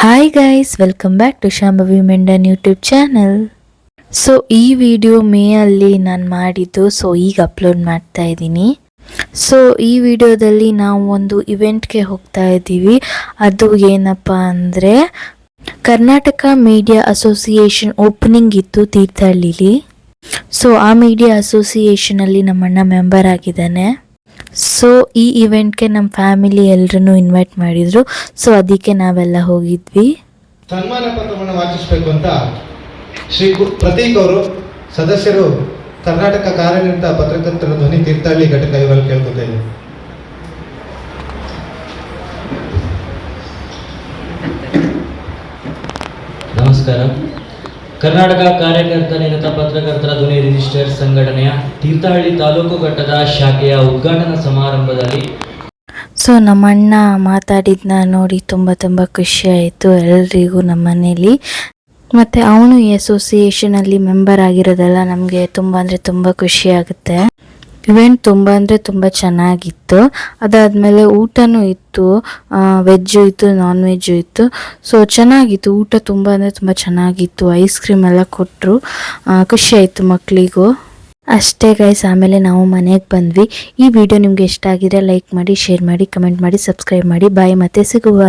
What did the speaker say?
Hi guys, welcome back to Shambhavi Mendon YouTube channel. So ಈ video ಮೇಯಲ್ಲಿ ನಾನು ಮಾಡಿದ್ದು, ಸೊ ಈಗ ಅಪ್ಲೋಡ್ ಮಾಡ್ತಾ ಇದ್ದೀನಿ. ಸೊ ಈ ವಿಡಿಯೋದಲ್ಲಿ ನಾವು ಒಂದು ಇವೆಂಟ್ಗೆ ಹೋಗ್ತಾ ಇದ್ದೀವಿ. ಅದು ಏನಪ್ಪ ಅಂದರೆ ಕರ್ನಾಟಕ ಮೀಡಿಯಾ ಅಸೋಸಿಯೇಷನ್ ಓಪನಿಂಗ್ ಇತ್ತು ತೀರ್ಥಹಳ್ಳಿಲಿ. ಸೊ ಆ ಮೀಡಿಯಾ ಅಸೋಸಿಯೇಷನಲ್ಲಿ ನಮ್ಮಣ್ಣ ಮೆಂಬರ್ ಆಗಿದ್ದಾನೆ. ಸೊ ಈ ಇವೆಂಟ್ಗೆ ನಮ್ಮ ಫ್ಯಾಮಿಲಿ ಎಲ್ಲರನ್ನು ಇನ್ವೈಟ್ ಮಾಡಿದ್ರು. ಸೊ ಅದಕ್ಕೆ ನಾವೆಲ್ಲ ಹೋಗಿದ್ವಿ. ಸನ್ಮಾನ ಪತ್ರವನ್ನು ವಾಚಿಸಬೇಕು ಅಂತ ಶ್ರೀ ಪ್ರತೀಕ್ ಅವರು ಸದಸ್ಯರು ಕರ್ನಾಟಕ ಕಾರ್ಯನಿರತ ಪತ್ರಕರ್ತರ ಧ್ವನಿ ತೀರ್ಥಹಳ್ಳಿ ಘಟಕ ಇವರಲ್ಲಿ ಕೇಳ್ಕೊತಾ ಇದ್ದೀವಿ. ನಮಸ್ಕಾರ. ಕರ್ನಾಟಕ ಕಾರ್ಯಕರ್ತ ನಿರತ ಪತ್ರಕರ್ತರ ಧ್ವನಿ ರಿಜಿಸ್ಟರ್ ಸಂಘಟನೆಯ ತೀರ್ಥಹಳ್ಳಿ ತಾಲೂಕು ಘಟ್ಟದ ಶಾಖೆಯ ಉದ್ಘಾಟನಾ ಸಮಾರಂಭದಲ್ಲಿ ಸೊ ನಮ್ಮಣ್ಣ ಮಾತಾಡಿದ್ನ ನೋಡಿ ತುಂಬ ಖುಷಿ ಆಯಿತು ಎಲ್ರಿಗೂ ನಮ್ಮ ಮನೇಲಿ. ಮತ್ತು ಅವನು ಈ ಅಸೋಸಿಯೇಷನಲ್ಲಿ ಮೆಂಬರ್ ಆಗಿರೋದೆಲ್ಲ ನಮಗೆ ತುಂಬ ಖುಷಿ ಆಗುತ್ತೆ. ಇವೆಂಟ್ ತುಂಬ ಚೆನ್ನಾಗಿತ್ತು. ಅದಾದಮೇಲೆ ಊಟನೂ ಇತ್ತು, ವೆಜ್ಜು ಇತ್ತು, ನಾನ್ ವೆಜ್ಜು ಇತ್ತು. ಸೊ ಚೆನ್ನಾಗಿತ್ತು ಊಟ, ತುಂಬ ಚೆನ್ನಾಗಿತ್ತು. ಐಸ್ ಕ್ರೀಮ್ ಎಲ್ಲ ಕೊಟ್ಟರು, ಖುಷಿ ಆಯಿತು ಮಕ್ಕಳಿಗೂ. ಅಷ್ಟೇ ಗೈಸ್, ಆಮೇಲೆ ನಾವು ಮನೆಗೆ ಬಂದ್ವಿ. ಈ ವಿಡಿಯೋ ನಿಮಗೆ ಇಷ್ಟ ಆಗಿದ್ರೆ ಲೈಕ್ ಮಾಡಿ, ಶೇರ್ ಮಾಡಿ, ಕಮೆಂಟ್ ಮಾಡಿ, ಸಬ್ಸ್ಕ್ರೈಬ್ ಮಾಡಿ. ಬಾಯ್, ಮತ್ತೆ ಸಿಗುವ.